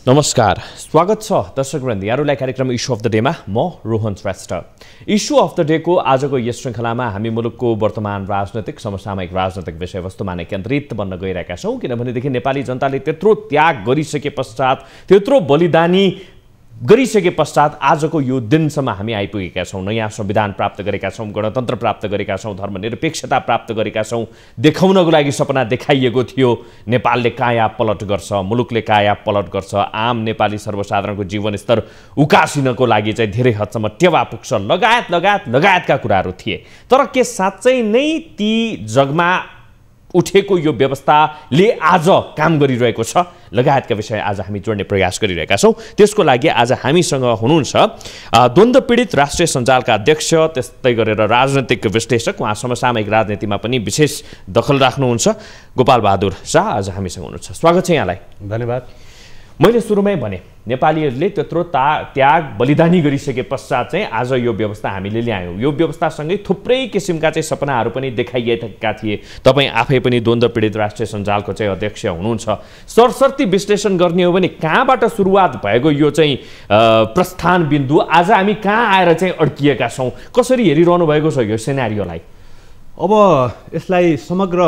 नमस्कार, स्वागत छ दर्शकवृन्द यहाँहरूलाई कार्यक्रम इस्यु अफ द डेमा म Rohan Shrestha. Issue of the डेको आजको यस श्रृङ्खलामा हामी मुलुकको वर्तमान राजनैतिक समसामयिक राजनैतिक विषयवस्तुमा नै केन्द्रित बन्न गइरहेका छौँ, किनभनेदेखि नेपाली जनताले त्यत्रो त्याग गरिसके पश्चात, त्यत्रो बलिदानी गरिसके पश्चात आजको यो दिनसम्म हामी आइपुगेका छौँ। नयाँ संविधान प्राप्त गरेका छौँ, गणतन्त्र प्राप्त गरेका छौँ, धर्मनिरपेक्षता प्राप्त गरेका छौँ। देखाउनको लागि सपना देखाइएको थियो नेपालले काया पलट गर्छ, मुलुकले काया पलट गर्छ, आम नेपाली सर्वसाधारणको जीवनस्तर उकासिनको लागि चाहिँ धेरै हदसम्म टेवा पुग्छ, लगायतका कुराहरू थिए। तर के साँच्चै नै ती जगमा उठेको यो व्यवस्थाले आज काम गरिरहेको छ लगायतका विषय आज हामी जोड्ने प्रयास गरिरहेका छौँ। त्यसको लागि आज हामीसँग हुनुहुन्छ द्वन्द्व पीडित राष्ट्रिय सञ्जालका अध्यक्ष, त्यस्तै गरेर राजनैतिक विश्लेषक, उहाँ समसामयिक राजनीतिमा पनि विशेष दखल राख्नुहुन्छ, गोपाल बहादुर शाह आज हामीसँग हुनुहुन्छ। स्वागत छ यहाँलाई। धन्यवाद। मैले सुरुमै भने नेपालीहरूले त्यत्रो त्याग बलिदानी गरिसके पश्चात चाहिँ आज यो व्यवस्था हामीले ल्यायौँ। यो व्यवस्थासँगै थुप्रै किसिमका चाहिँ सपनाहरू पनि देखाइएका थिए। तपाईँ आफै पनि द्वन्द्व पीडित राष्ट्रिय सञ्जालको चाहिँ अध्यक्ष हुनुहुन्छ। सरसर्ती विश्लेषण गर्ने हो भने कहाँबाट सुरुवात भएको यो चाहिँ प्रस्थान बिन्दु, आज हामी कहाँ आएर चाहिँ अड्किएका छौँ, कसरी हेरिरहनु भएको छ यो सिनारियोलाई? अब यसलाई समग्र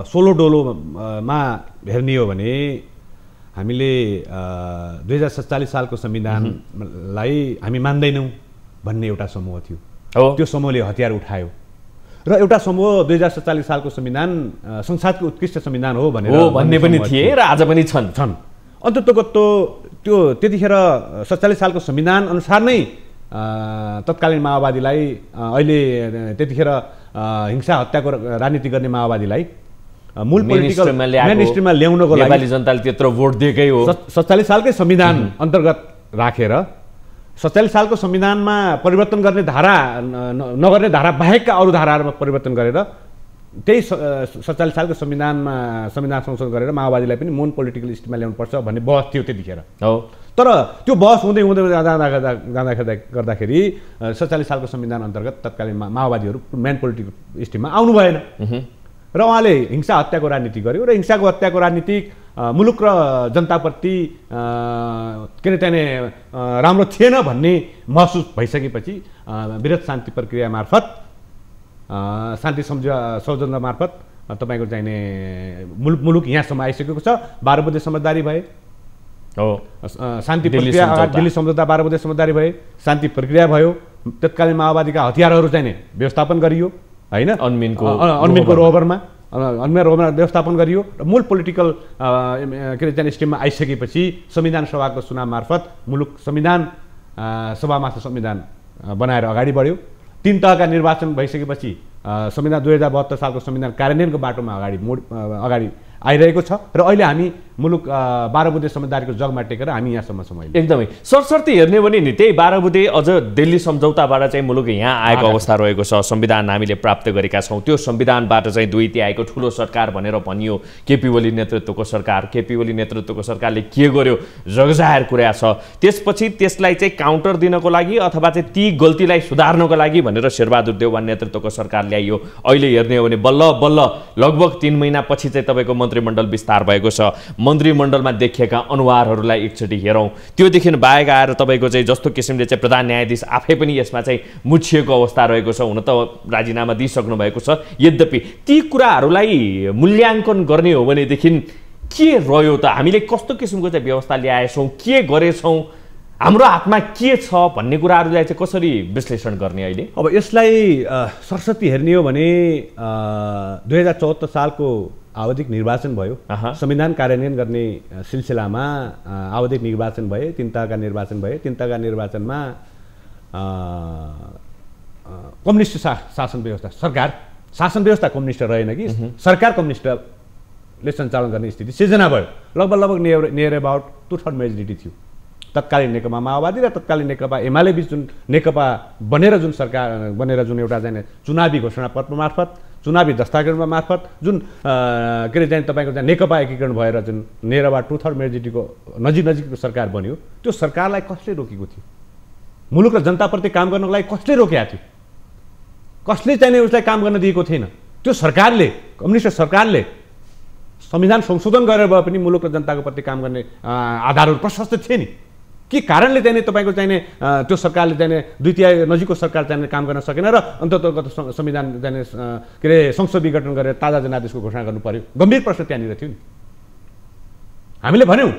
सोलो डोलोमा हेर्ने हो भने हामीले 2047 सालको संविधानलाई हामी मान्दैनौँ भन्ने एउटा समूह थियो। त्यो समूहले हतियार उठायो र एउटा समूह 2047 सालको संविधान संसदको उत्कृष्ट संविधान हो भन्ने पनि थिए र आज पनि छन्। अन्ततोगत्तो त्यो त्यतिखेर 47 सालको संविधान अनुसार नै तत्कालीन माओवादीलाई, अहिले त्यतिखेर हिंसा हत्याको राजनीति गर्ने माओवादीलाई मूल पोलिटिकल मेनस्ट्रिममा ल्याउनको लागि नेपाली जनताले त्यत्रो भोट दिएकै हो। 47 सालकै संविधान अन्तर्गत राखेर 47 सालको संविधानमा परिवर्तन गर्ने धारा नगर्ने धारा बाहेकका अरू धाराहरूमा परिवर्तन गरेर त्यही 47 सालको संविधान संशोधन गरेर माओवादीलाई पनि मूल पोलिटिकल स्ट्रिममा ल्याउनुपर्छ भन्ने बहस थियो त्यतिखेर। तर त्यो बहस हुँदै गर्दाखेरि 47 सालको संविधान अन्तर्गत तत्कालीन माओवादीहरू मेन पोलिटिकल स्ट्रिममा आउनु भएन र उहाँले हिंसा हत्याको राजनीति गर्यो र हिंसाको हत्याको राजनीति मुलुक र जनताप्रति किन त्यहाँ राम्रो थिएन भन्ने महसुस भइसकेपछि वृहत शान्ति प्रक्रिया मार्फत, शान्ति सौजन्य मार्फत तपाईँको चाहिने मुलुक यहाँसम्म आइसकेको छ। 12 बुँदे समझदारी भए, शान्ति प्रक्रिया, दिल्ली सम्झौता 12 बुँदे समझदारी भए, शान्ति प्रक्रिया भयो, तत्कालीन माओवादीका हतियारहरू चाहिने व्यवस्थापन गरियो हैन, अन्मिनको रोभरमा व्यवस्थापन गरियो र मूल पोलिटिकल स्ट्रिममा आइसकेपछि संविधान सभाको चुनाव मार्फत मुलुक संविधान सभामाथि संविधान बनाएर अगाडि बढ्यो। 3 तहका निर्वाचन भइसकेपछि संविधान 2072 सालको संविधान कार्यान्वयनको बाटोमा अगाडि आइरहेको छ र अहिले हामी मुलुक 12 बुँदे समझदारीको जगमा टेकेर हामी यहाँसम्म छौँ। एकदमै सरसर्ती हेर्ने भने नि त्यही 12 बुँदे अझ दिल्ली सम्झौताबाट चाहिँ मुलुक यहाँ आएको अवस्था रहेको छ। संविधान हामीले प्राप्त गरेका छौँ। त्यो संविधानबाट चाहिँ दुईटी आएको ठुलो सरकार भनेर भनियो, केपी ओली नेतृत्वको सरकार। केपी ओली नेतृत्वको सरकारले के गर्यो जगजाहेर कुरा छ। त्यसपछि त्यसलाई चाहिँ काउन्टर दिनको लागि अथवा चाहिँ ती गल्तीलाई सुधार्नको लागि भनेर शेरबहादुर देउवा नेतृत्वको सरकार ल्याइयो। अहिले हेर्ने हो भने बल्ल बल्ल लगभग 3 महिनापछि चाहिँ तपाईँको मन्त्रीमण्डल विस्तार भएको छ। मन्त्रीमण्डलमा देखिएका अनुहारहरूलाई एकचोटि हेरौँ। त्योदेखि बाहेक आएर तपाईँको चाहिँ जस्तो किसिमले चाहिँ प्रधान न्यायाधीश आफै पनि यसमा चाहिँ मुछिएको अवस्था रहेको छ। हुन त राजीनामा दिइसक्नु भएको छ। यद्यपि ती कुराहरूलाई मूल्याङ्कन गर्ने हो भनेदेखि के रह्यो त? हामीले कस्तो किसिमको चाहिँ व्यवस्था ल्याएछौँ, के गरेछौँ, हाम्रो हातमा के छ भन्ने कुराहरूलाई चाहिँ कसरी विश्लेषण गर्ने अहिले? अब यसलाई सरस्वती हेर्ने हो भने 2074 सालको आवधिक निर्वाचन भयो। संविधान कार्यान्वयन गर्ने सिलसिलामा आवधिक निर्वाचन भए, 3 तहका निर्वाचन भए। 3 तहका निर्वाचनमा कम्युनिस्ट शासन व्यवस्था, शासन व्यवस्था कम्युनिस्ट रहेन कि सरकार कम्युनिस्टले सञ्चालन गर्ने स्थिति सिर्जना भयो। लगभग नियर अबाउट 2/3 मेजोरिटी थियो। तत्कालीन नेकपा माओवादी र तत्कालीन नेकपा एमाले बीच जुन नेकपा बनेर जुन सरकार बनेर जुन एउटा चाहिँ चुनावी घोषणापत्र मार्फत, चुनावी दस्तावेज मार्फत जुन के अरे चाहिँ तपाईँको चाहिँ नेकपा एकीकरण भएर जुन नियर अबाउट 2/3 मेजोरिटीको नजिकको सरकार बन्यो, त्यो सरकारलाई कसले रोकेको थियो? मुलुक र जनताप्रति काम गर्नको लागि कसले रोकेको थियो? कसले चाहिँ उसलाई काम गर्न दिएको थिएन? त्यो सरकारले, कम्युनिस्ट सरकारले संविधान संशोधन गरेर भए पनि मुलुक र जनताको प्रति काम गर्ने आधारहरू प्रशस्त थिए नि। के कारणले चाहिँ तपाईँको चाहिने त्यो सरकारले चाहिँ द्वितीय नजिकको सरकार चाहिँ काम गर्न सकेन र अन्ततगत संविधान चाहिँ के अरे संसद विघटन गरेर ताजा जनादेशको घोषणा गर्नु पर्यो? गम्भीर प्रश्न त्यहाँनिर थियो नि। हामीले भन्यौँ,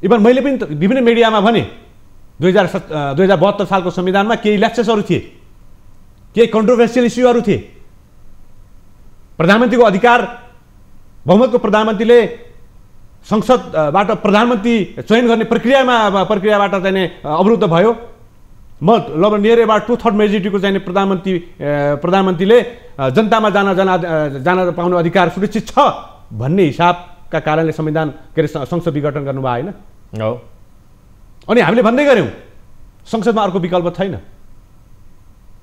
इभन मैले पनि विभिन्न मिडियामा भने 2072 सालको संविधानमा केही ल्याप्सेसहरू थिए, केही कन्ट्रोभर्सियल इस्युहरू थिए। प्रधानमन्त्रीको अधिकार, बहुमतको प्रधानमन्त्रीले संसदबाट प्रधानमन्त्री चयन गर्ने प्रक्रियाबाट चाहिँ अवरुद्ध भयो। म लगभग नियर एबाउट 2/3 मेजोरिटीको चाहिँ प्रधानमन्त्रीले जनतामा जान पाउने अधिकार सुरक्षित छ भन्ने हिसाबका कारणले संविधान के अरे संसद विघटन गर्नुभयो होइन? अनि हामीले भन्दै गऱ्यौँ संसदमा अर्को विकल्प छैन।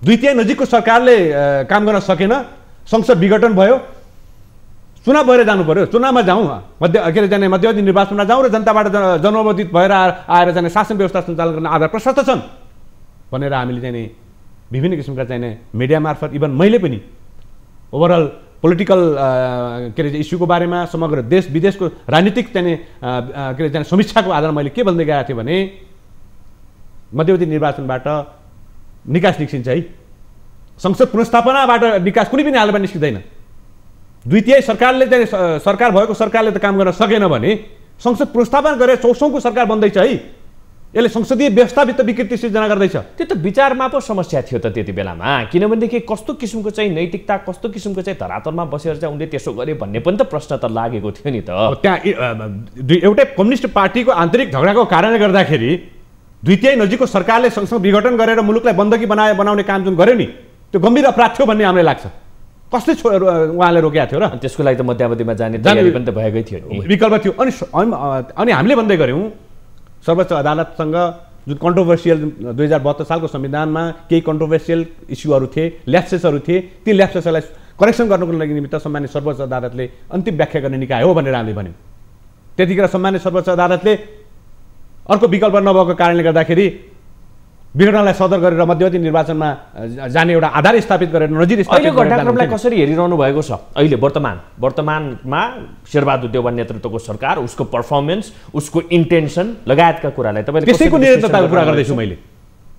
द्वितीय नजिकको सरकारले काम गर्न सकेन, संसद विघटन भयो, चुनाव भएर जानु पर्यो। चुनावमा जाउँ, के अरे जाने मध्यवर्ती निर्वाचनमा जाउँ र जनताबाट जनमोदित भएर आएर जाने शासन व्यवस्था सञ्चालन गर्ने आधार प्रशस्त छन् भनेर हामीले चाहिँ विभिन्न किसिमका चाहिँ मिडिया मार्फत, इभन मैले पनि ओभरअल पोलिटिकल के अरे इस्युको बारेमा समग्र देश विदेशको राजनीतिक चाहिँ के अरे समीक्षाको आधारमा मैले के भन्दै गएको थिएँ भने मध्यवर्ती निर्वाचनबाट निकास निस्किन्छ है, संसद पुनर्स्थापनाबाट निकास कुनै पनि हालमा निस्किँदैन। द्वितीय सरकारले चाहिँ सरकार भएको सरकारले त काम गर्न सकेन भने संसद पुनर्स्थापना गरेर चौथौँको सरकार बन्दैछ है, यसले संसदीय व्यवस्थाभित्र विकृति सिर्जना गर्दैछ। त्यो त विचारमा पो समस्या थियो त त्यति बेलामा, किनभनेदेखि कस्तो किसिमको चाहिँ नैतिकता, कस्तो किसिमको चाहिँ धरातलमा बसेर चाहिँ उनले त्यसो गरे भन्ने पनि त प्रश्न त लागेको थियो नि त। त्यहाँ एउटै कम्युनिस्ट पार्टीको आन्तरिक झगडाको कारणले गर्दाखेरि द्वितीय नजिकको सरकारले संसद विघटन गरेर मुलुकलाई बन्दकी बनाउने काम जुन गर्यो नि, त्यो गम्भीर अपराध थियो भन्ने हामीलाई लाग्छ। कसले उहाँले रोकेको थियो र? त्यसको लागि त मध्यावधिमा जाने तयारी पनि त भएकै थियो नि, विकल्प थियो। अनि हामीले भन्दै गऱ्यौँ सर्वोच्च अदालतसँग जुन कन्ट्रोभर्सियल 2072 सालको संविधानमा केही कन्ट्रोभर्सियल इस्युहरू थिए, ल्याप्सेसहरू थिए, ती ल्याप्सेसहरूलाई करेक्सन गर्नको लागि निमित्त सम्मान्य सर्वोच्च अदालतले अन्तिम व्याख्या गर्ने निकाय हो भनेर हामीले भन्यौँ। त्यतिखेर सम्मान्य सर्वोच्च अदालतले अर्को विकल्प नभएको कारणले गर्दाखेरि विघटनलाई सदर गरेर मध्यवर्ती निर्वाचनमा जाने एउटा आधार स्थापित गरेर नजिर स्थापित गरेर घटनाक्रमलाई कसरी हेरिरहनु भएको छ अहिले वर्तमानमा शेरबहादुर देउवा नेतृत्वको सरकार, उसको पर्फर्मेन्स, उसको इन्टेन्सन लगायतका कुरालाई तपाईँले त्यसैको निरन्तरताको कुरा गर्दैछु मैले।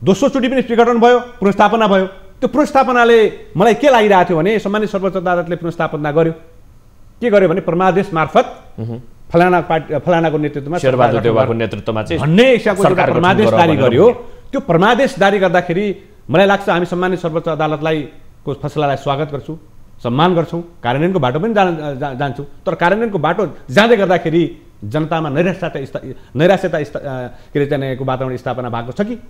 दोस्रो चोटि पनि विघटन भयो, पुनर्स्थापना भयो। त्यो पुनर्स्थापनाले मलाई के लागिरहेको थियो भने सम्मान्य सर्वोच्च अदालतले पुनर्स्थापना गर्यो, के गर्यो भने परमादेश मार्फत फलानाको नेतृत्वमा शेरबहादुर देउवाको नेतृत्वमा चाहिँ भन्ने हिसाबको परमादेश जारी गर्यो। त्यो परमादेश जारी गर्दाखेरि मलाई लाग्छ हामी सम्मान्य सर्वोच्च अदालतलाई को फैसलालाई स्वागत गर्छौँ, सम्मान गर्छौँ, कार्यान्वयनको बाटो पनि जान्छौँ। तर कार्यान्वयनको बाटो जाँदै गर्दाखेरि जनतामा नैराश्यता के अरे जानेको वातावरण स्थापना भएको छ कि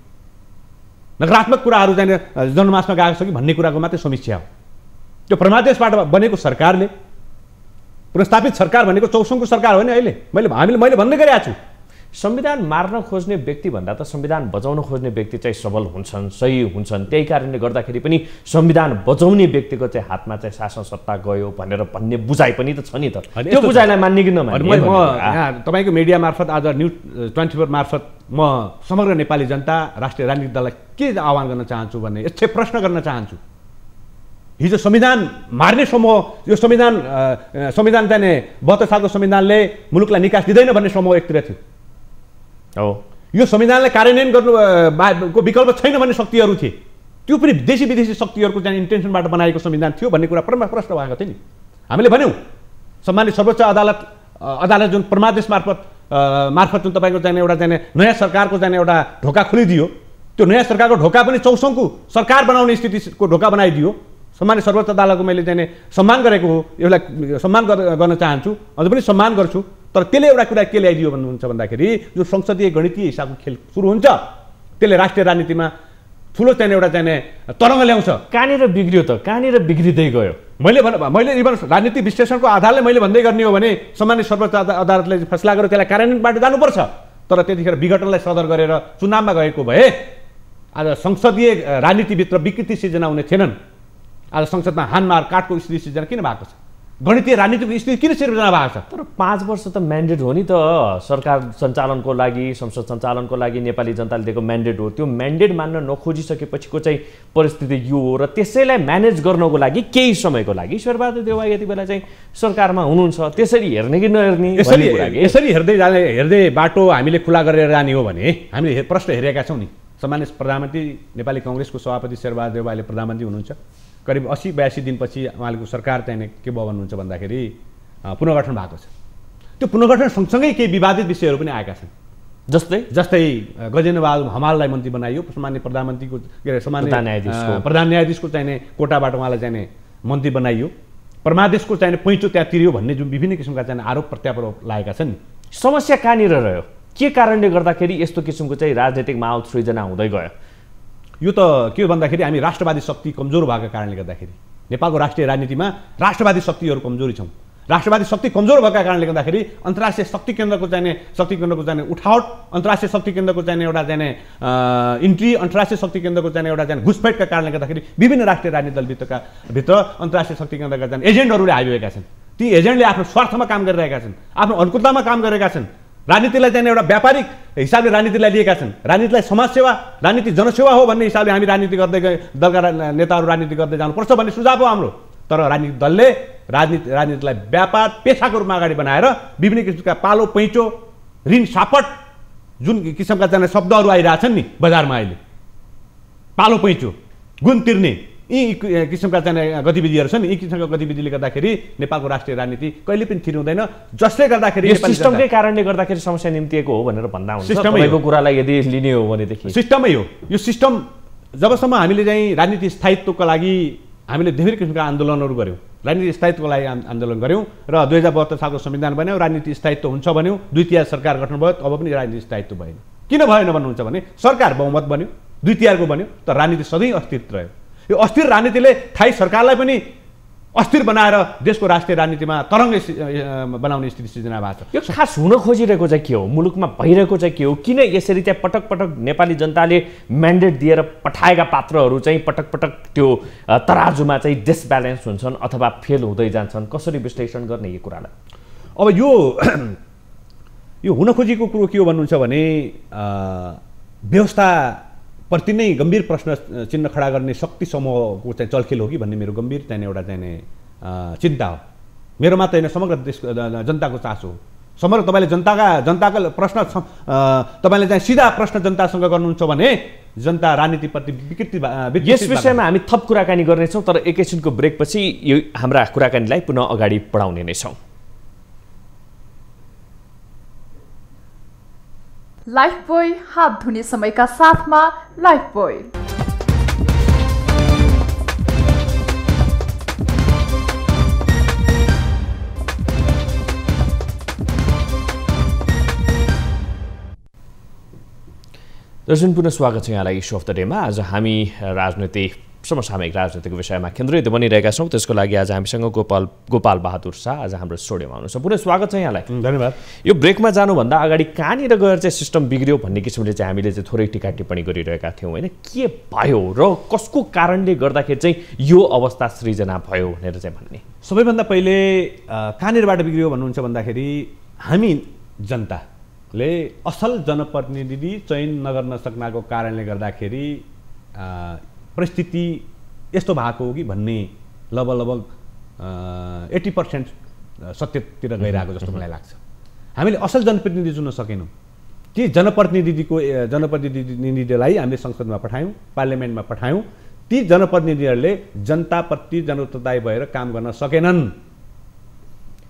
नकारात्मक कुराहरू जाने जनमासमा गएको छ कि भन्ने कुराको मात्रै समीक्षा हो। त्यो परमादेशबाट बनेको सरकारले, पुनर्स्थापित सरकार भनेको चौथौँको सरकार हो नि अहिले। मैले भन्दै गरिरहेको छु, संविधान मार्न खोज्ने व्यक्ति भन्दा त संविधान बचाउन खोज्ने व्यक्ति चाहिँ सबल हुन्छन्, सही हुन्छन्। त्यही कारणले गर्दाखेरि पनि संविधान बचाउने व्यक्तिको चाहिँ हातमा चाहिँ शासन सत्ता गयो भनेर भन्ने बुझाइ पनि त छ नि त। त्यो बुझाइलाई मान्ने कि नमान्ने? म तपाईँको मिडिया मार्फत आज न्युज 24 मार्फत म समग्र नेपाली जनता, राष्ट्रिय राजनीतिक दललाई के आह्वान गर्न चाहन्छु भने यस्तै प्रश्न गर्न चाहन्छु। हिजो संविधान मार्ने समूह, यो संविधान चाहिँ 72 सालको संविधानले मुलुकलाई निकास दिँदैन भन्ने समूह एकतिर थियो। यो संविधानलाई कार्यान्वयन गर्नुको विकल्प छैन भन्ने शक्तिहरू थिए। त्यो पनि देशी विदेशी शक्तिहरूको चाहिँ इन्टेन्सनबाट बनाएको संविधान थियो भन्ने कुरा प्रश्न भएको थियो नि। हामीले भन्यौँ सम्मानित सर्वोच्च अदालत जुन परमादेश मार्फत जुन तपाईँको चाहिँ एउटा चाहिँ नयाँ सरकारको चाहिँ एउटा ढोका खोलिदियो, त्यो नयाँ सरकारको ढोका पनि चौथौँको सरकार बनाउने स्थितिको ढोका बनाइदियो। सम्मानित सर्वोच्च अदालतको मैले चाहिँ सम्मान गरेको हो, यसलाई सम्मान गर्न चाहन्छु, अझ पनि सम्मान गर्छु। तर त्यसले एउटा कुरा के ल्याइदियो भन्नुहुन्छ भन्दाखेरि जो संसदीय गणितीय हिसाबको खेल सुरु हुन्छ त्यसले राष्ट्रिय राजनीतिमा ठुलो चाहिँ एउटा चाहिँ तरङ्ग ल्याउँछ। कहाँनिर बिग्रियो त? कहाँनिर बिग्रिँदै गयो? मैले इभन राजनीतिक विश्लेषणको आधारले मैले भन्दै गर्ने हो भने सम्मानित सर्वोच्च अदालतले फैसला गर्यो त्यसलाई कार्यान्वयनबाट जानुपर्छ। तर त्यतिखेर विघटनलाई सदर गरेर चुनावमा गएको भए आज संसदीय राजनीतिभित्र विकृति सिर्जना हुने थिएनन्। आज संसदमा हानमार काटको स्थिति सिर्जना किन भएको छ? गणितीय राजनीतिको स्थिति किन सिर्जना भएको छ? तर 5 वर्ष त म्यान्डेट हो नि त, सरकार सञ्चालनको लागि, संसद सञ्चालनको लागि नेपाली जनताले दिएको म्यान्डेट हो। त्यो म्यान्डेट मान्न नखोजिसकेपछिको चाहिँ परिस्थिति यो हो र त्यसैलाई म्यानेज गर्नको लागि केही समयको लागि ईश्वरबहादुर देउवा यति बेला चाहिँ सरकारमा हुनुहुन्छ। त्यसरी हेर्ने कि नहेर्ने? यसरी हेर्दै बाटो हामीले खुला गरेर जाने हो भने हामीले प्रश्न हेरेका छौँ नि। सामान्य प्रधानमन्त्री नेपाली काङ्ग्रेसको सभापति शेरबहादुर देउवा अहिले प्रधानमन्त्री हुनुहुन्छ। करिब 80-82 दिनपछि उहाँको सरकार चाहिँ के भयो भन्नुहुन्छ भन्दाखेरि पुनर्गठन भएको छ। त्यो पुनर्गठन सँगसँगै केही विवादित विषयहरू पनि आएका छन्। जस्तै गजेन्द्र बहादुर हमाललाई मन्त्री बनाइयो, सामान्य प्रधानमन्त्रीको के अरे सामान्य प्रधान न्यायाधीशको चाहिने कोटाबाट उहाँलाई चाहिने मन्त्री बनाइयो। परमादेशको चाहिने पैँचो त्यहाँ तिरियो भन्ने जुन विभिन्न किसिमका चाहिने आरोप प्रत्यारोप लागेका छन् नि। समस्या कहाँनिर रह्यो? के कारणले गर्दाखेरि यस्तो किसिमको चाहिँ राजनीतिक माहौल सृजना हुँदै गयो? यो त के हो भन्दाखेरि हामी राष्ट्रवादी शक्ति कमजोर भएको कारणले गर्दाखेरि नेपालको राष्ट्रिय राजनीतिमा राष्ट्रवादी शक्तिहरू कमजोरी छौँ। राष्ट्रवादी शक्ति कमजोर भएका कारणले गर्दाखेरि अन्तर्राष्ट्रिय शक्ति केन्द्रको चाहिने उठावट, अन्तर्राष्ट्रिय शक्ति केन्द्रको चाहिने एउटा चाहिने इन्ट्री, अन्तर्राष्ट्रिय शक्ति केन्द्रको चाहिने एउटा चाहिने घुसपैठका कारणले गर्दाखेरि विभिन्न राष्ट्रिय राजनीति दलभित्र अन्तर्राष्ट्रिय शक्ति केन्द्रका चाहिने एजेन्टहरूले आइरहेका छन्। ती एजेन्टले आफ्नो स्वार्थमा काम गरिरहेका छन्, आफ्नो अनुकूलतामा काम गरेका छन्। राजनीतिलाई चाहिँ एउटा व्यापारिक हिसाबले राजनीतिलाई लिएका छन्। राजनीतिलाई समाजसेवा, राजनीति जनसेवा हो भन्ने हिसाबले हामी राजनीति गर्दै दलका नेताहरू राजनीति गर्दै जानुपर्छ भन्ने सुझाव हो हाम्रो। तर राजनीतिक दलले राजनीतिलाई व्यापार पेसाको रूपमा अगाडि बनाएर विभिन्न किसिमका पालो पैँचो, ऋण सापट जुन किसिमका चाहिँ शब्दहरू आइरहेछन् नि बजारमा अहिले, पालो पैँचो, गुण तिर्ने यी किसिमका चाहिँ गतिविधिहरू छन्। यी किसिमका गतिविधिले गर्दाखेरि नेपालको राष्ट्रिय राजनीति कहिले पनि थिर हुँदैन। जसले गर्दाखेरि सिस्टमकै कारणले गर्दाखेरि समस्या निम्तिएको हो भनेर भन्दा हुन्छ। तपाईँको कुरालाई यदि लिने हो भनेदेखि सिस्टमै हो। यो सिस्टम जबसम्म हामीले चाहिँ राजनीति स्थायित्वको लागि हामीले धेरै किसिमका आन्दोलनहरू गऱ्यौँ, राजनीति स्थायित्वको लागि आन्दोलन गऱ्यौँ र 2072 सालको संविधान बन्यो, राजनीति स्थायित्व हुन्छ भन्यो, 2/3 सरकार गठन भयो। अब पनि राजनीति स्थायित्व भएन। किन भएन भन्नुहुन्छ भने सरकार बहुमत बन्यो, 2/3 बन्यो, तर राजनीति सधैँ अस्थिर रह्यो। यो अस्थिर राजनीतिले थाई सरकारलाई पनि अस्थिर बनाएर देशको राष्ट्रिय राजनीतिमा तरङ्ग बनाउने स्थिति सृजना भएको छ। यो खास हुन खोजिरहेको चाहिँ के हो? मुलुकमा भइरहेको चाहिँ के हो? किन यसरी त्यहाँ पटक पटक नेपाली जनताले म्यान्डेट दिएर पठाएका पात्रहरू चाहिँ पटक पटक त्यो तराजुमा चाहिँ डिसब्यालेन्स हुन्छन् अथवा फेल हुँदै जान्छन्? कसरी विश्लेषण गर्ने यो कुरालाई? अब यो हुन खोजेको कुरो के हो भन्नुहुन्छ भने व्यवस्था प्रति नै गम्भीर प्रश्न चिन्ह खडा गर्ने शक्ति समूहको चाहिँ चलखेल हो कि भन्ने मेरो गम्भीर चाहिँ एउटा चाहिँ चिन्ता हो। मेरो मात्र होइन, समग्र देशको जनताको चासो हो। समग्र तपाईँले जनताको प्रश्न तपाईँले चाहिँ सिधा प्रश्न जनतासँग गर्नुहुन्छ भने जनता राजनीतिप्रति विकृति। यस विषयमा हामी थप कुराकानी गर्नेछौँ, तर एकैछिनको ब्रेकपछि यो हाम्रा कुराकानीलाई पुनः अगाडि बढाउने नै छौँ। लाइफबोय हात धुने समयका साथमा लाइफबोय। दर्शक पुनः स्वागत छ यहाँलाई इस्यु अफ द डेमा। आज हामी समसामयिक राजनीतिको विषयमा केन्द्रित बनिरहेका छौँ। त्यसको लागि आज हामीसँग गोपाल बहादुर शाह आज हाम्रो स्टुडियोमा हुनुहुन्छ। पुनः स्वागत छ यहाँलाई। धन्यवाद। यो ब्रेकमा जानुभन्दा अगाडि कहाँनिर गएर चाहिँ सिस्टम बिग्रियो भन्ने किसिमले चाहिँ हामीले चाहिँ थोरै टिका टिप्पणी गरिरहेका थियौँ होइन? के भयो र कसको कारणले गर्दाखेरि चाहिँ यो अवस्था सृजना भयो भनेर चाहिँ भन्ने? सबैभन्दा पहिले कहाँनिरबाट बिग्रियो भन्नुहुन्छ भन्दाखेरि हामी जनताले असल जनप्रतिनिधि चयन नगर्न सक्नाको कारणले गर्दाखेरि परिस्थिति यस्तो भएको हो कि भन्ने लगभग 80% सत्यतिर गइरहेको जस्तो मलाई लाग्छ। हामीले असल जनप्रतिनिधि चुन्न सकेनौँ। ती जनप्रतिनिधिलाई हामीले संसदमा पठायौँ, पार्लियामेन्टमा पठायौँ। ती जनप्रतिनिधिहरूले जनताप्रति जनउत्तरदायी भएर काम गर्न सकेनन्।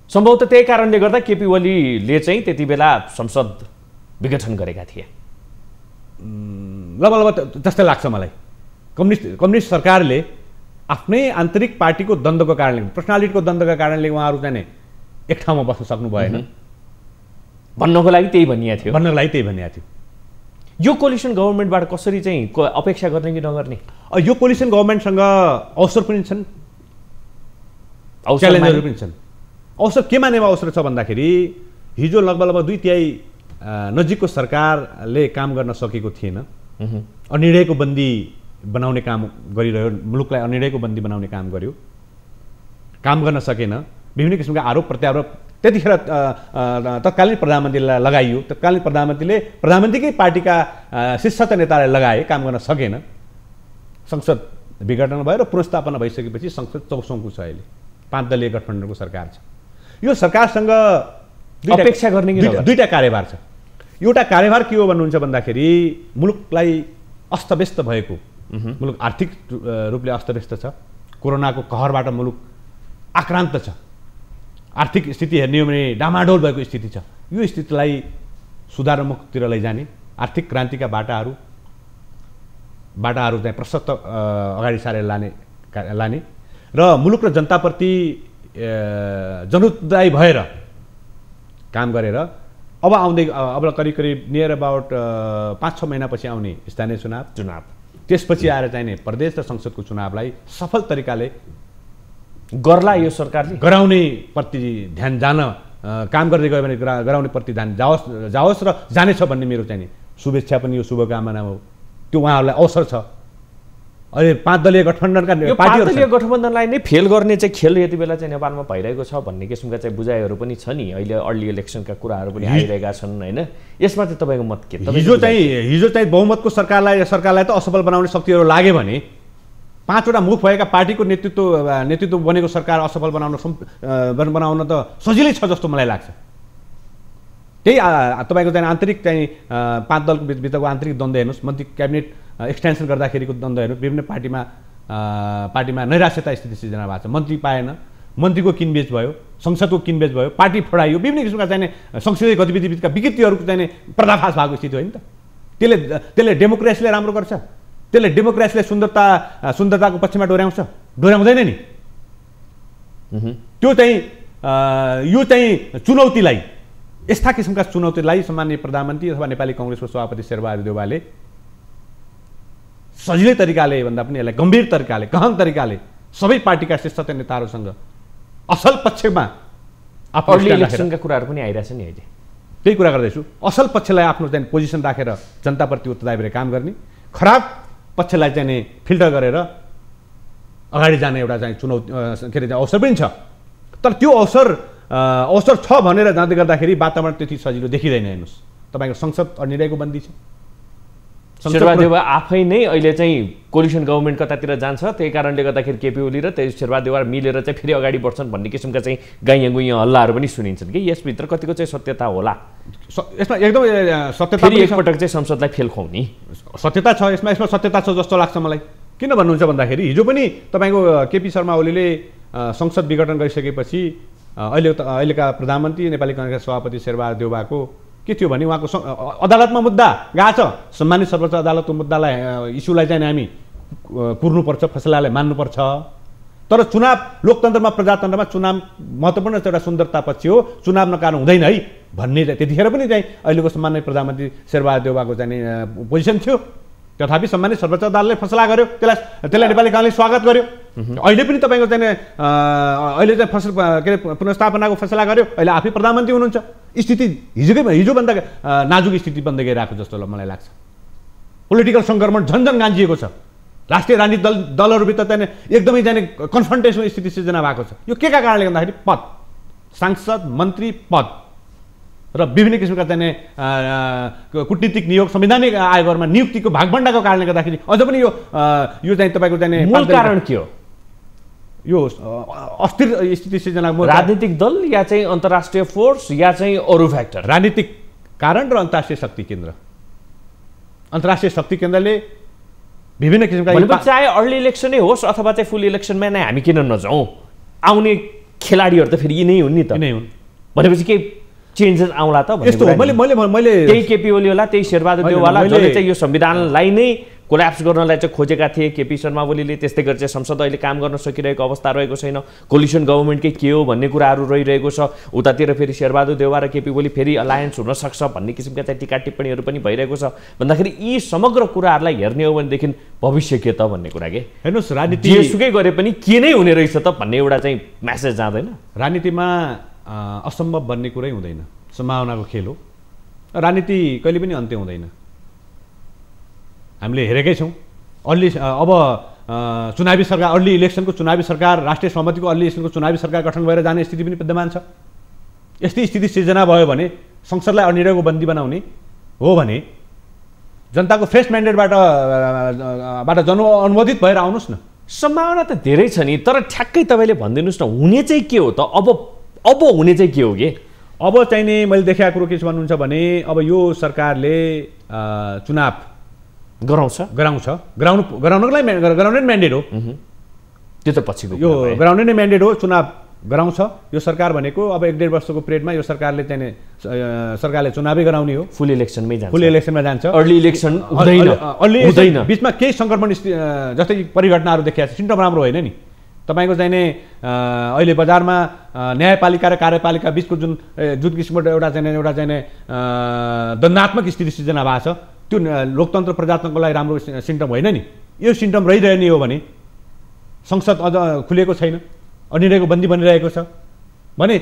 सम्भवतः त्यही कारणले गर्दा केपी ओलीले चाहिँ त्यति बेला संसद विघटन गरेका थिए लगभग जस्तै लाग्छ मलाई। कम्युनिस्ट सरकारले आफ्नै आन्तरिक पार्टीको द्वन्द्वको कारणले, पर्सनालिटीको द्वन्द्वका कारणले उहाँहरू चाहिँ एक ठाउँमा बस्न सक्नु भएन भन्नको लागि त्यही भनिएको थियो। यो कोलिसन गभर्मेन्टबाट कसरी चाहिँ अपेक्षा गर्ने कि नगर्ने? यो कोलिसन गभर्मेन्टसँग अवसर पनि छन्, च्यालेन्जहरू पनि छन्। अवसर केमा नेमा अवसर छ भन्दाखेरि हिजो लगभग 2/3 नजिकको सरकारले काम गर्न सकेको थिएन। अनिर्णयको बन्दी बनाउने काम गरिरह्यो, मुलुकलाई अनिर्णयको बन्दी बनाउने काम गर्यो, काम गर्न सकेन। विभिन्न किसिमका आरोप प्रत्यारोप त्यतिखेर तत्कालीन प्रधानमन्त्रीलाई लगाइयो। तत्कालीन प्रधानमन्त्रीकै पार्टीका शीर्षस्थ नेतालाई लगाए, काम गर्न सकेन। संसद विघटन भयो र पुनर्स्थापना भइसकेपछि संसद चौसौँको छ। अहिले 5 दलीय गठबन्धनको सरकार छ। यो सरकारसँग अपेक्षा गर्ने दुईटा कार्यभार छ। एउटा कार्यभार के हो भन्नुहुन्छ भन्दाखेरि मुलुकलाई अस्तव्यस्त भएको, मुलुक आर्थिक रूपले अस्तव्यस्त छ। कोरोनाको कहरबाट मुलुक आक्रान्त छ। आर्थिक स्थिति हेर्ने हो भने डामाडोल भएको स्थिति छ। यो स्थितिलाई सुधारमुखतिर लैजाने, आर्थिक क्रान्तिका बाटाहरू चाहिँ प्रशस्त अगाडि सारेर लाने र मुलुक र जनताप्रति जनउत्तरदायी भएर काम गरेर अब करिब नियर अबाउट 5-6 महिनापछि आउने स्थानीय चुनाव त्यसपछि आएर चाहिने प्रदेश र संसदको चुनावलाई सफल तरिकाले गर्ला यो सरकारले, गराउने प्रति ध्यान जान काम गर्दै गयो भने गराउने प्रति ध्यान जाओस् र जानेछ भन्ने मेरो चाहिने शुभेच्छा पनि यो शुभकामना हो। त्यो उहाँहरूलाई अवसर छ। अहिले 5 दलीय गठबन्धनका पार्टीहरू 5 दलीय गठबन्धनलाई नै फेल गर्ने चाहिँ खेल यति बेला चाहिँ नेपालमा भइरहेको छ भन्ने किसिमका चाहिँ बुझाइहरू पनि छ नि। अहिले अर्ली इलेक्सनका कुराहरू पनि आइरहेका छन् हैन। यसमा चाहिँ तपाईँको मत के? हिजो चाहिँ बहुमतको सरकारलाई त असफल बनाउने शक्तिहरू लाग्यो भने 5वटा मुख भएका पार्टीको नेतृत्व बनेको सरकार असफल बनाउन त सजिलै छ जस्तो मलाई लाग्छ। त्यही तपाईँको चाहिँ आन्तरिक चाहिँ 5 दलको भित्रको आन्तरिक द्वन्द्व हेर्नुहोस्, मन्त्री क्याबिनेट एक्सटेन्सन गर्दाखेरिको द्वन्द्व हेर्नुहोस्, विभिन्न पार्टीमा नैराश्यता स्थिति सिर्जना भएको छ। मन्त्री पाएन, मन्त्रीको किनबेच भयो, संसदको किनबेच भयो, पार्टी फोडाइयो, विभिन्न किसिमका चाहिँ संसदीय गतिविधिका विकृतिहरूको चाहिँ पर्दाफास भएको स्थिति हो नि त। त्यसले डेमोक्रेसीलाई राम्रो गर्छ, त्यसले डेमोक्रेसीलाई सुन्दरताको पक्षमा डोर्याउँदैन नि। यो चाहिँ चुनौतीलाई, यस्ता किसिमका चुनौतीलाई सामान्य प्रधानमन्त्री अथवा नेपाली कांग्रेसको सभापति शेरबहादुर देउवाले सजिलै तरिकाले भन्दा पनि यसलाई गम्भीर तरिकाले, गहन तरिकाले सबै पार्टीका शीर्षस्थ नेताहरूसँग असल पक्षमा अर्ली इलेक्सनका कुराहरू पनि आइरहेछ नि। अहिले त्यही कुरा गर्दैछु। असल पक्षलाई आफ्नो चाहिँ पोजिसन राखेर जनताप्रति उत्तरदायी भएर काम गर्ने, खराब पक्षलाई चाहिँ फिल्टर गरेर अगाडि जाने एउटा चाहिँ अवसर पनि छ। तर त्यो अवसर छ भनेर जाँदै गर्दाखेरि वातावरण त्यति सजिलो देखिँदैन। हेर्नुहोस्, तपाईँको संसद अनिरहेको बन्दी छ। शेरबहादुर देउवा आफै नै अहिले चाहिँ कोलिसन गभर्मेन्ट कतातिर जान्छ, त्यही कारणले गर्दाखेरि केपी ओली र त्यही शेरबहादुर देउवा मिलेर चाहिँ फेरि अगाडि बढ्छन् भन्ने किसिमका चाहिँ गाइयाँ गुइयाँ हल्लाहरू पनि सुनिन्छन् कि यसभित्र कतिको चाहिँ सत्यता होला? यसमा एकदम सत्यता, फेरि एकपटक चाहिँ संसदलाई फेल खुवाउने सत्यता छ। यसमा सत्यता छ जस्तो लाग्छ मलाई। किन भन्नुहुन्छ भन्दाखेरि हिजो पनि तपाईँको केपी शर्मा ओलीले संसद विघटन गरिसकेपछि अहिलेका प्रधानमन्त्री नेपाली कांग्रेसका सभापति शेरबहादुर देउवाको के थियो भने उहाँको अदालतमा मुद्दा गएको छ। सम्मानित सर्वोच्च अदालतको मुद्दालाई, इस्युलाई चाहिँ हामी कुर्नुपर्छ, फैसलालाई मान्नुपर्छ। तर चुनाव लोकतन्त्रमा, प्रजातन्त्रमा चुनाव महत्त्वपूर्ण एउटा सुन्दरता पक्ष हो। चुनाव नकार्नु हुँदैन है भन्ने त्यतिखेर पनि चाहिँ अहिलेको सम्मानित प्रधानमन्त्री शेरबहादुर देउवाको चाहिँ पोजिसन थियो। तथापि सम्मानित सर्वोच्च अदालतले फैसला गर्यो, त्यसलाई नेपाली कांग्रेसले स्वागत गर्यो। अहिले पनि तपाईँको चाहिँ अहिले चाहिँ पुनर्स्थापनाको फैसला गर्यो। अहिले आफै प्रधानमन्त्री हुनुहुन्छ। स्थिति हिजोभन्दा नाजुक स्थिति बन्दै गइरहेको जस्तो मलाई लाग्छ। पोलिटिकल सङ्क्रमण झन्झन गाँजिएको छ। राष्ट्रिय राजनीतिक दलहरूभित्र चाहिँ एकदमै चाहिँ कन्फ्रन्टेसन स्थिति सिर्जना भएको छ। यो के का कारणले गर्दाखेरि पद, सांसद, मन्त्री पद र विभिन्न किसिमका चाहिँ कूटनीतिक नियोग, संवैधानिक आयोगहरूमा नियुक्तिको भागभण्डाको कारणले गर्दाखेरि अझ पनि यो चाहिँ तपाईँको चाहिँ मूल कारण के हो? यो अस्थिर स्थिति सिर्जना राजनीतिक दल या चाहिँ अन्तर्राष्ट्रिय फोर्स या चाहिँ अरू फ्याक्टर? राजनीतिक कारण र अन्तर्राष्ट्रिय शक्ति केन्द्र। अन्तर्राष्ट्रिय शक्ति केन्द्रले विभिन्न किसिमका, चाहे अर्ली इलेक्सनै होस् अथवा चाहिँ फुल इलेक्सनमा नै हामी किन नजाउँ, आउने खेलाडीहरू त फेरि यिनै हुन् नि त। यिनै हुन् भनेपछि के चेन्जेस आउला त? यस्तो हो। मैले त्यही केपी ओली होला, त्यही शेरबहादुर देउवाला जसले चाहिँ यो संविधानलाई नै कोल्याप्स गर्नलाई चाहिँ खोजेका थिए। केपी शर्मा ओलीले त्यस्तै गरी चाहिँ संसद अहिले काम गर्न सकिरहेको अवस्था रहेको छैन। कोलिसन गभर्मेन्टकै के हो भन्ने कुराहरू रहिरहेको छ। उतातिर फेरि शेरबहादुर देउवा र केपी ओली फेरि अलायन्स हुन सक्छ भन्ने किसिमका चाहिँ टिका टिप्पणीहरू पनि भइरहेको छ। भन्दाखेरि यी समग्र कुराहरूलाई हेर्ने हो भनेदेखि भविष्य के त भन्ने कुरा के? हेर्नुहोस्, राजनीति जेसुकै गरे पनि के नै हुने रहेछ त भन्ने एउटा चाहिँ म्यासेज जाँदैन? राजनीतिमा असम्भव भन्ने कुरै हुँदैन, सम्भावनाको खेल हो। राजनीति कहिले पनि अन्त्य हुँदैन। हामीले हेरेकै छौँ। अब चुनावी सरकार अर्ली इलेक्सनको चुनावी सरकार राष्ट्रिय सहमतिको अर्ली इलेक्सनको चुनावी सरकार गठन भएर जाने स्थिति पनि विद्यमान छ। यस्तै स्थिति सिर्जना भयो भने संसदलाई अनिर्णयको बन्दी बनाउने हो भने जनताको फ्रेस म्यान्डेटबाट जनअनुमोदित भएर आउनुहोस् न। सम्भावना त धेरै छ नि, तर ठ्याक्कै तपाईँले भनिदिनुहोस् न हुने चाहिँ के हो त? अब हुने चाहिँ के हो कि? अब चाहिँ नि मैले देखेको कुरो के छ भन्नुहुन्छ भने अब यो सरकारले चुनाव गराउने म्यान्डेट हो। त्यो त पछिको यो गराउने नै म्यान्डेट हो, चुनाव गराउँछ यो सरकार भनेको। अब 1.5 वर्षको पिरियडमा यो सरकारले चाहिँ सरकारले चुनावै गराउने हो। फुल इलेक्सनमा जान्छ। अर्ली इलेक्सन हुँदैन। बीचमा केही संक्रमण जस्तै परिघटनाहरू देखिएको छ, सिम्टम राम्रो होइन नि। तपाईको चाहिँ नि अहिले बजारमा न्यायपालिका र कार्यपालिका बीचको जुन किसिमको एउटा चाहिँ दण्डात्मक स्थिति सिर्जना भएको छ, त्यो लोकतन्त्र प्रजातन्त्रको लागि राम्रो सिम्टम होइन नि। यो सिम्टम रहिरहने हो भने संसद अझ खुलेको छैन, अनिर्णयको बन्दी बनिरहेको छ भने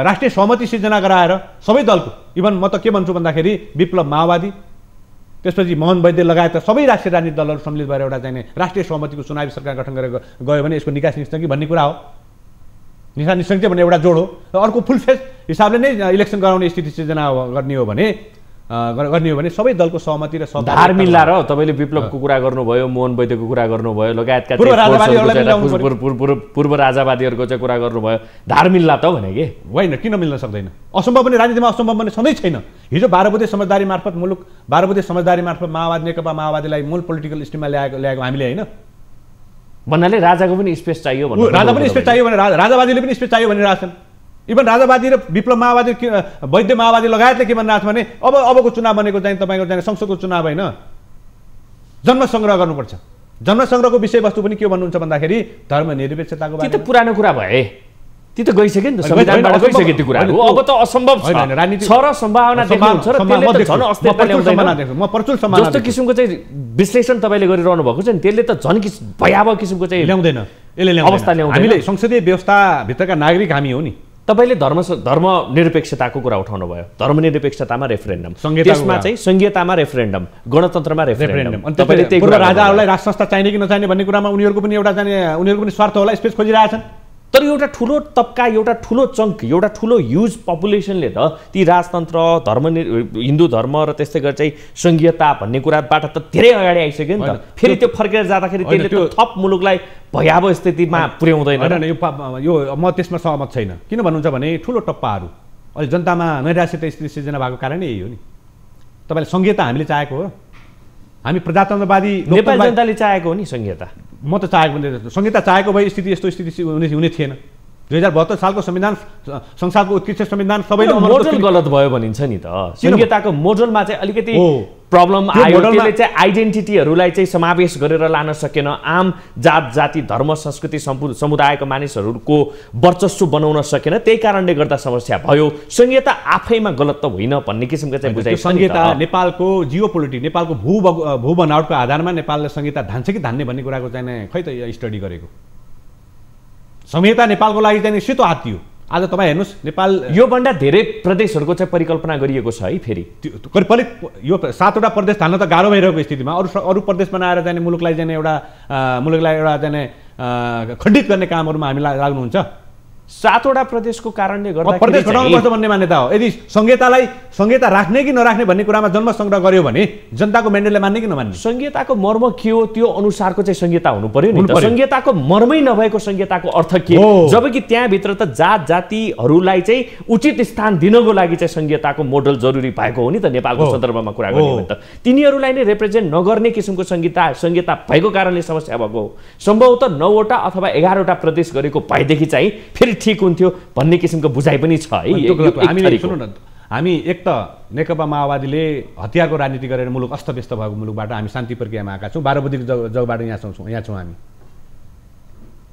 राष्ट्रिय सहमति सिर्जना गराएर सबै दलको, इभन म त के भन्छु भन्दाखेरि विप्लव माओवादी त्यसपछि मोहन वैद्य लगायत सबै राष्ट्रिय राजनीतिक दलहरू सम्मिलित भएर एउटा चाहिँ राष्ट्रिय सहमतिको चुनावी सरकार गठन गरेर गयो भने यसको निकास निस्कन्छ कि भन्ने कुरा हो। निकास निस्कन्छ भने एउटा जोड हो। र अर्को फुल फेज हिसाबले नै इलेक्सन गराउने स्थिति सिर्जना गर्ने हो भने सबै दलको सहमति र धार मिल्ला र तपाईँले विप्लवको कुरा गर्नुभयो, मोहन वैद्यको कुरा गर्नुभयो, लगायतका पूर्व राजावादीहरूको चाहिँ कुरा गर्नुभयो, धार मिल्ला त भने के होइन? किन मिल्न सक्दैन? असम्भव पनि राजनीतिमा असम्भव पनि सधैँ छैन। हिजो 12 बुँदे समझदारी मार्फत माओवादी नेकपा माओवादीलाई मूल पोलिटिकल स्टिममा ल्याएको हामीले होइन। भन्नाले राजाको पनि स्पेस चाहियो भने राजा पनि स्पेस चाहियो भने राजावादीले पनि स्पेस चाहियो भनिरहेछन्। इभन राजावादी र विप्लव माओवादी वैद्य माओवादी लगायतले के भनिरहेको छ भने अबको चुनाव भनेको चाहिँ तपाईँको चाहिँ संसदको चुनाव होइन, जन्म सङ्ग्रह गर्नुपर्छ। जन्म सङ्ग्रहको विषयवस्तु पनि के भन्नुहुन्छ भन्दाखेरि धर्मनिरपेक्षताको बारेमा। त्यो त पुरानो कुरा भए, त्यो त गइसक्यो नि त, संविधानबाट गइसक्यो त्यो कुराहरू। अब त असम्भव छ र सम्भावना देख्नुहुन्छ र त्यसले त झन् अस्थिरता ल्याउँदैन। म प्रचुर सम्भावना जस्तो किसिमको चाहिँ विश्लेषण तपाईँले गरिरहनु भएको छ नि, त्यसले त झन् भयावह किसिमको चाहिँ ल्याउँदैन। यसले अवस्था ल्याउँदैन। हामीले संसदीय व्यवस्थाभित्रका नागरिक हामी हो नि। तपाईँले धर्मनिरपेक्षताको कुरा उठाउनु भयो, धर्मनिरपेक्षतामा रेफरेन्डम, त्यसमा चाहिँ संघीयतामा रेफरेन्डम, गणतन्त्रमा रेफरेन्डम। तपाईँले पूर्व राजाहरूलाई राज संस्था चाहिने कि नचाहिने भन्ने कुरामा उनीहरूको पनि स्वार्थ होला, स्पेस खोजिरहेछन्। तर एउटा ठुलो तबका, एउटा ठुलो चङ्क, एउटा ठुलो ह्युज पपुलेसनले त ती राजतन्त्र, हिन्दू धर्म र त्यस्तै गरी चाहिँ संघीयता भन्ने कुराबाट त धेरै अगाडि आइसक्यो नि त। फेरि त्यो फर्केर जाँदाखेरि त्यसले त थप मुलुकलाई भयावह स्थितिमा पुर्याउँदैन। यो म त्यसमा सहमत छैन। किन भन्नुहुन्छ भने ठुलो टप्पाहरू अहिले जनतामा नैराश्यता स्थिति सिर्जना भएको कारण यही हो नि। तपाईँले संघीयता हामीले चाहेको हो, हामी प्रजातन्त्रवादी नेपाली जनताले चाहेको हो नि संघीयता। म त चाहेको पनि संहिता चाहेको भए यस्तो स्थिति हुने थिएन। 2072 सालको संविधान संसारको उत्कृष्ट संविधान सबैले मोडल गलत भयो भनिन्छ नि त। संहिताको मोडलमा चाहिँ अलिकति प्रब्लम आयो, त्यसले चाहिँ आइडेन्टिटीहरूलाई चाहिँ समावेश गरेर लान सकेन। आम जात जाति धर्म संस्कृति समुदायको मानिसहरूको वर्चस्व बनाउन सकेन, त्यही कारणले गर्दा समस्या भयो। संहिता आफैमा गलत त होइन भन्ने किसिमको चाहिँ बुझाइ। संहिता नेपालको जियोपोलिटिक, नेपालको भू बनावटको आधारमा नेपालले संहिता धान्छ कि धान्ने भन्ने कुराको चाहिँ खै त स्टडी गरेको। संहिता नेपालको लागि चाहिँ सेतो हात्ती हो। आज तपाईँ हेर्नुहोस् नेपाल योभन्दा धेरै प्रदेशहरूको चाहिँ परिकल्पना गरिएको छ है। फेरि यो 7वटा प्रदेश धान्न त गाह्रो भइरहेको स्थितिमा अरू प्रदेश बनाएर जाने मुलुकलाई एउटा जाने खण्डित गर्ने कामहरूमा हामी लाग्नुहुन्छ। 7वटा प्रदेशको कारणले गर्दा प्रदेश घटाउनुपर्छ भन्ने मान्यता हो। यदि संहिता राख्ने कि नराख्ने भन्ने कुरामा जन्म सङ्ग्रह गर्यो भने जनताको म्यान्डेटले मान्ने कि नमान्ने? संहिताको मर्म के हो त्यो अनुसारको चाहिँ संहिता हुनु पर्यो नि त। संहिताको मर्मै नभएको संहिताको अर्थ के हो? जबकि त्यहाँभित्र त जात जातिहरूलाई चाहिँ उचित स्थान दिनको लागि चाहिँ संहिताको मोडल जरुरी भएको हो नि त। नेपालको सन्दर्भमा कुरा गर्ने भने त तिनीहरूलाई नै रिप्रेजेन्ट नगर्ने किसिमको संहिता भएको कारणले समस्या भएको हो। सम्भवतः 9वटा अथवा 11वटा प्रदेश गरेको भएदेखि चाहिँ फेरि ठीक हुन्थ्यो भन्ने किसिमको बुझाइ पनि छ है। हामी एक त नेकपा माओवादीले हतियारको राजनीति गरेर मुलुक अस्तव्यस्त भएको मुलुकबाट हामी शान्ति प्रक्रियामा आएका छौँ। 12 बुँदेको जगबाट यहाँ छौँ हामी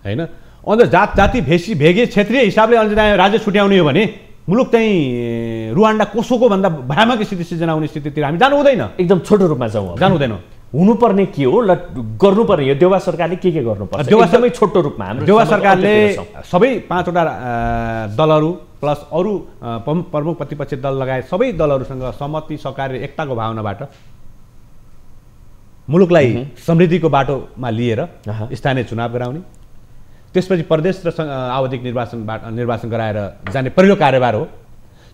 होइन। अन्त जात जाति भेगे क्षेत्रीय हिसाबले राज्य छुट्याउने हो भने मुलुक चाहिँ रुवान्डा कोसोको भन्दा भयानक स्थिति सिर्जना हुने स्थितितिर हामी जानु हुँदैन। एकदम छोटो रूपमा जानु हुँदैन। हुनुपर्ने के हो गर्नुपर्ने यो देउवा सरकारले के गर्नुपर्छ एकदमै छोटो रूपमा? हाम्रो देउवा सरकारले सबै 5वटा दलहरू प्लस अरू प्रमुख प्रतिपक्षी दल लगायत सबै दलहरूसँग सहमति सहकार्य एकताको भावनाबाट मुलुकलाई समृद्धिको बाटोमा लिएर स्थानीय चुनाव गराउने, त्यसपछि प्रदेश र आवधिक निर्वाचन गराएर जाने पहिलो कार्यभार हो।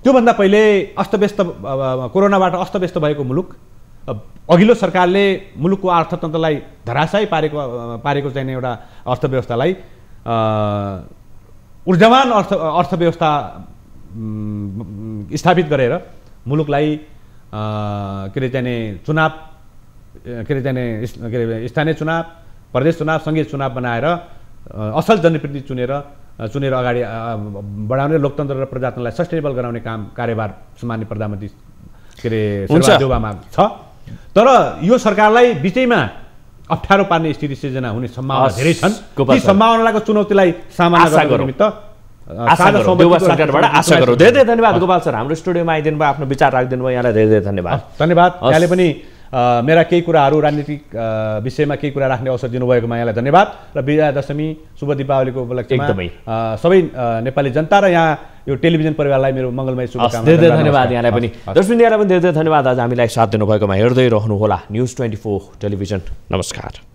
त्योभन्दा पहिले अस्तव्यस्त कोरोनाबाट अस्तव्यस्त भएको मुलुक, अघिल्लो सरकारले मुलुकको अर्थतन्त्रलाई धराशायी पारेको चाहिँ एउटा अर्थव्यवस्थालाई ऊर्जावान अर्थव्यवस्था स्थापित गरेर मुलुकलाई के अरे चाहिने चुनाव स्थानीय चुनाव, प्रदेश चुनाव, सङ्घीय चुनाव बनाएर असल जनप्रतिनिधि चुनेर अगाडि बढाउने, लोकतन्त्र र प्रजातन्त्रलाई सस्टेनेबल गराउने कार्यभार सम्माननीय प्रधानमन्त्री के अरे शेरबहादुर देउवामा छ। तर यो सरकारलाई बिचैमा अप्ठ्यारो पार्ने स्थिति सिर्जना हुने सम्भावना धेरै छन्। ती सम्भावनाको चुनौतीलाई सामना गर्ने निमित्त सरकारबाट आशा गरौँ। धेरै धेरै धन्यवाद गोपाल सर, हाम्रो स्टुडियोमा आइदिनु भयो, आफ्नो विचार राखिदिनु भयो, यहाँलाई धेरै धेरै धन्यवाद। धन्यवाद। यहाँले पनि मेरा केही कुराहरू राजनीतिक विषयमा केही कुरा राख्ने अवसर दिनुभएकोमा यहाँलाई धन्यवाद र विजया दशमी शुभ दीपावलीको उपलक्ष्यमा सबै नेपाली जनता र यहाँ यो टेलिभिजन परिवारलाई मेरो मङ्गलमय शुभकामना। धेरै धेरै धन्यवाद यहाँलाई पनि। दर्शकवृन्दलाई पनि धेरै धेरै धन्यवाद आज हामीलाई साथ दिनुभएकोमा। हेर्दै रहनुहोला न्युज 24 टेलिभिजन। नमस्कार।